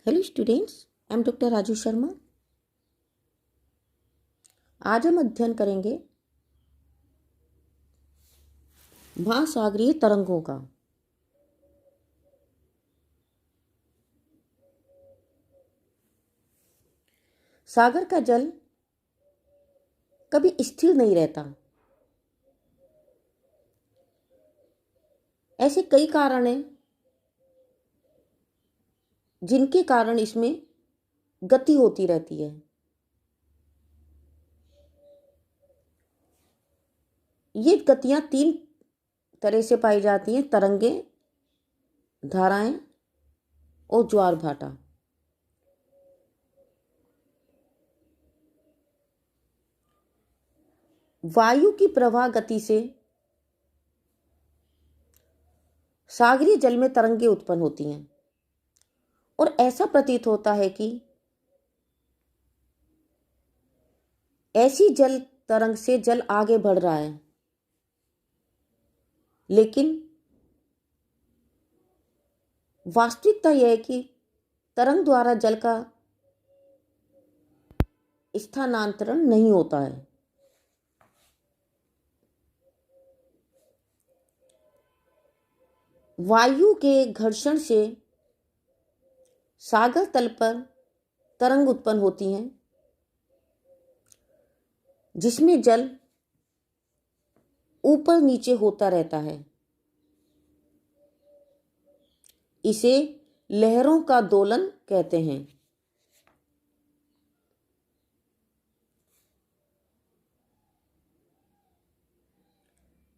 Hello students, I am doctor Raju Sharma. आज हम अध्ययन करेंगे महासागरीय तरंगों का। सागर का जल कभी स्थिर नहीं रहता। ऐसे कई कारण हैं जिनके कारण इसमें गति होती रहती है। ये गतियां तीन तरह से पाई जाती हैं: तरंगें, धाराएं और ज्वार भाटा। वायु की प्रवाह गति से सागरीय जल में तरंगें उत्पन्न होती हैं और ऐसा प्रतीत होता है कि ऐसी जल तरंग से जल आगे बढ़ रहा है, लेकिन वास्तविकता यह है कि तरंग द्वारा जल का स्थानांतरण नहीं होता है। वायु के घर्षण से सागर तल पर तरंग उत्पन्न होती हैं, जिसमें जल ऊपर नीचे होता रहता है। इसे लहरों का दोलन कहते हैं।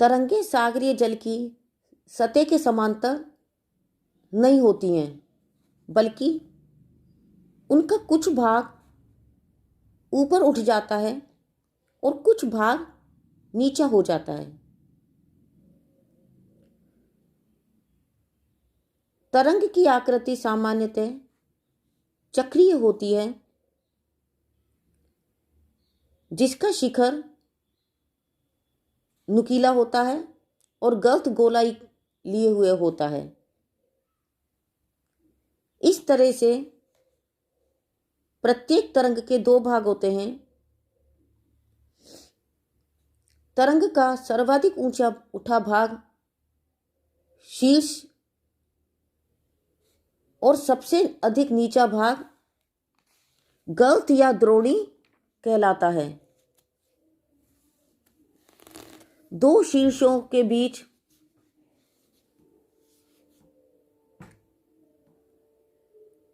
तरंगें सागरीय जल की सतह के समांतर नहीं होती हैं, बल्कि उनका कुछ भाग ऊपर उठ जाता है और कुछ भाग नीचा हो जाता है। तरंग की आकृति सामान्यतः चक्रीय होती है, जिसका शिखर नुकीला होता है और गर्त गोलाई लिए हुए होता है। इस तरह से प्रत्येक तरंग के दो भाग होते हैं। तरंग का सर्वाधिक ऊंचा उठा भाग शीर्ष और सबसे अधिक नीचा भाग गर्त या द्रोणी कहलाता है। दो शीर्षों के बीच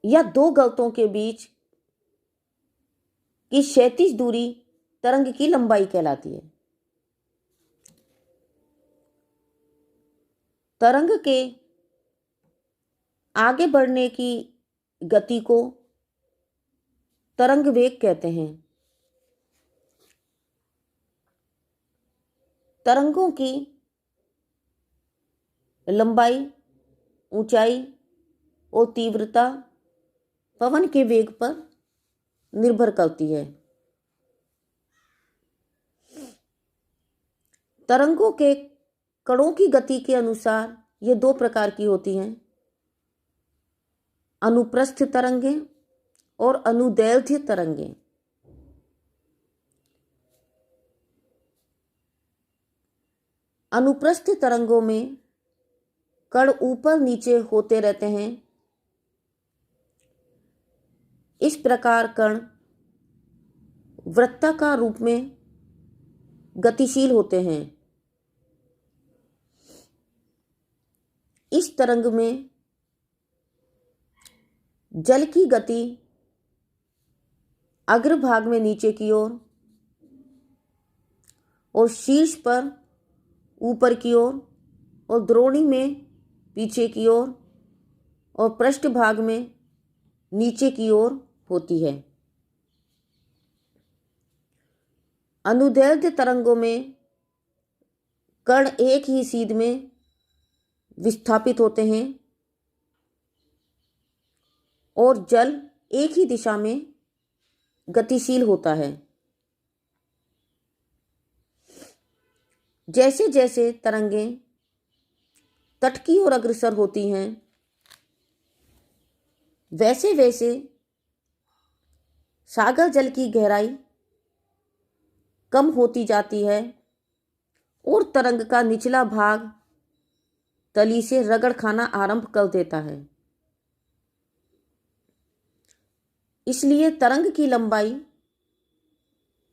या दो गर्तों के बीच की क्षैतिज दूरी तरंग की लंबाई कहलाती है। तरंग के आगे बढ़ने की गति को तरंग वेग कहते हैं। तरंगों की लंबाई, ऊंचाई और तीव्रता पवन के वेग पर निर्भर करती है। तरंगों के कणों की गति के अनुसार ये दो प्रकार की होती हैं: अनुप्रस्थ तरंगें और अनुदैर्ध्य तरंगें। अनुप्रस्थ तरंगों में कण ऊपर नीचे होते रहते हैं। इस प्रकार कण वृत्ताकार रूप में गतिशील होते हैं। इस तरंग में जल की गति अग्रभाग में नीचे की ओर और शीर्ष पर ऊपर की ओर और द्रोणी में पीछे की ओर और पृष्ठभाग में नीचे की ओर होती है। अनुदैर्ध्य तरंगों में कण एक ही सीध में विस्थापित होते हैं और जल एक ही दिशा में गतिशील होता है। जैसे जैसे तरंगें तट की ओर अग्रसर होती हैं, वैसे वैसे सागर जल की गहराई कम होती जाती है और तरंग का निचला भाग तली से रगड़ खाना आरंभ कर देता है। इसलिए तरंग की लंबाई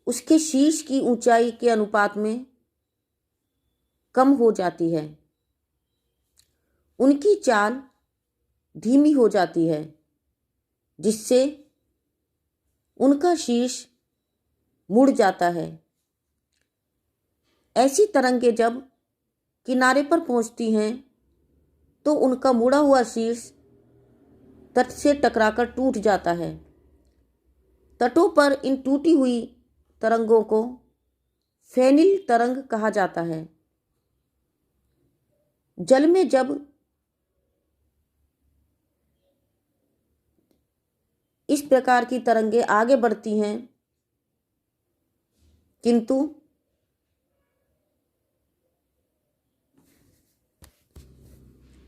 उसके शीर्ष की ऊंचाई के अनुपात में कम हो जाती है। उनकी चाल धीमी हो जाती है, जिससे उनका शीर्ष मुड़ जाता है। ऐसी तरंगें जब किनारे पर पहुंचती हैं तो उनका मुड़ा हुआ शीर्ष तट से टकराकर टूट जाता है। तटों पर इन टूटी हुई तरंगों को फेनिल तरंग कहा जाता है। जल में जब इस प्रकार की तरंगें आगे बढ़ती हैं, किंतु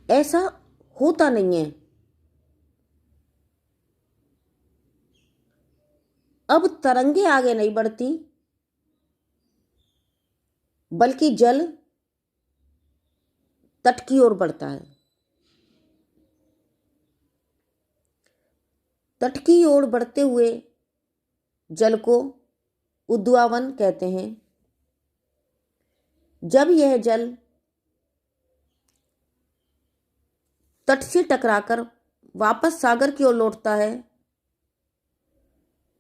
ऐसा होता नहीं है। अब तरंगें आगे नहीं बढ़ती, बल्कि जल तट की ओर बढ़ता है। तट की ओर बढ़ते हुए जल को उद्वावन कहते हैं। जब यह जल तट से टकराकर वापस सागर की ओर लौटता है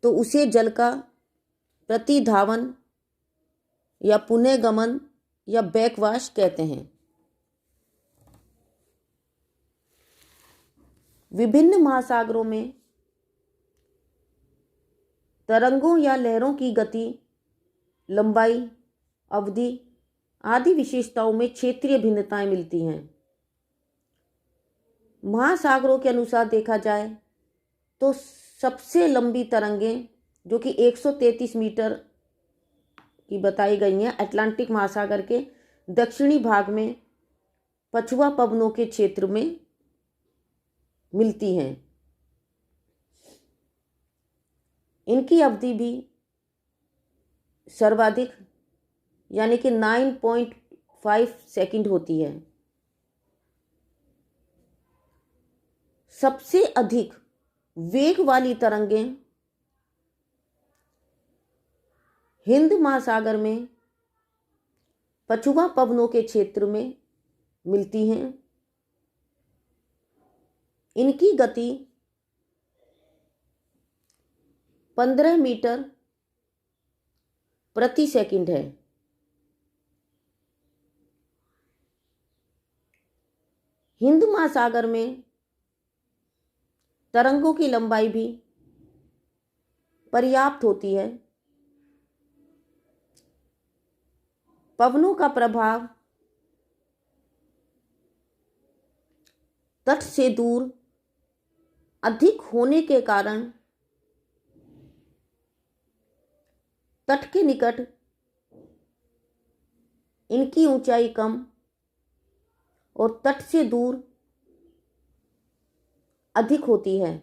तो उसे जल का प्रतिधावन या पुनर्गमन या बैकवाश कहते हैं। विभिन्न महासागरों में तरंगों या लहरों की गति, लंबाई, अवधि आदि विशेषताओं में क्षेत्रीय भिन्नताएं मिलती हैं। महासागरों के अनुसार देखा जाए तो सबसे लंबी तरंगें जो कि 133 मीटर की बताई गई हैं, अटलांटिक महासागर के दक्षिणी भाग में पछुआ पवनों के क्षेत्र में मिलती हैं। इनकी अवधि भी सर्वाधिक यानी कि 9.5 सेकंड होती है। सबसे अधिक वेग वाली तरंगें हिंद महासागर में पछुआ पवनों के क्षेत्र में मिलती हैं। इनकी गति 15 मीटर प्रति सेकंड है। हिंद महासागर में तरंगों की लंबाई भी पर्याप्त होती है। पवनों का प्रभाव तट से दूर अधिक होने के कारण तट के निकट इनकी ऊंचाई कम और तट से दूर अधिक होती है।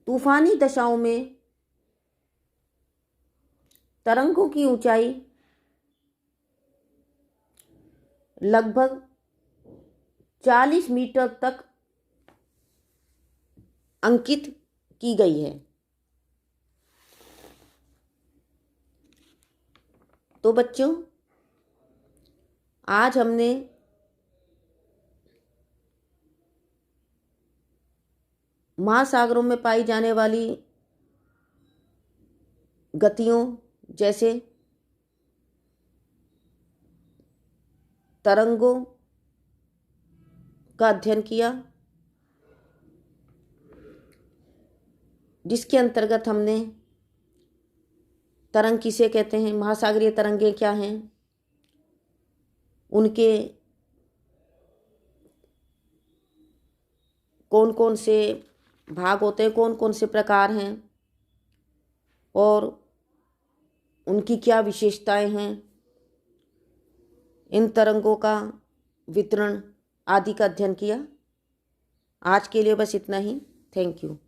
तूफानी दशाओं में तरंगों की ऊंचाई लगभग 40 मीटर तक अंकित की गई है। तो बच्चों, आज हमने महासागरों में पाई जाने वाली गतियों जैसे तरंगों का अध्ययन किया, जिसके अंतर्गत हमने तरंग किसे कहते हैं, महासागरीय तरंगें क्या हैं, उनके कौन कौन से भाग होते हैं, कौन कौन से प्रकार हैं और उनकी क्या विशेषताएं हैं, इन तरंगों का वितरण आदि का अध्ययन किया। आज के लिए बस इतना ही। Thank you.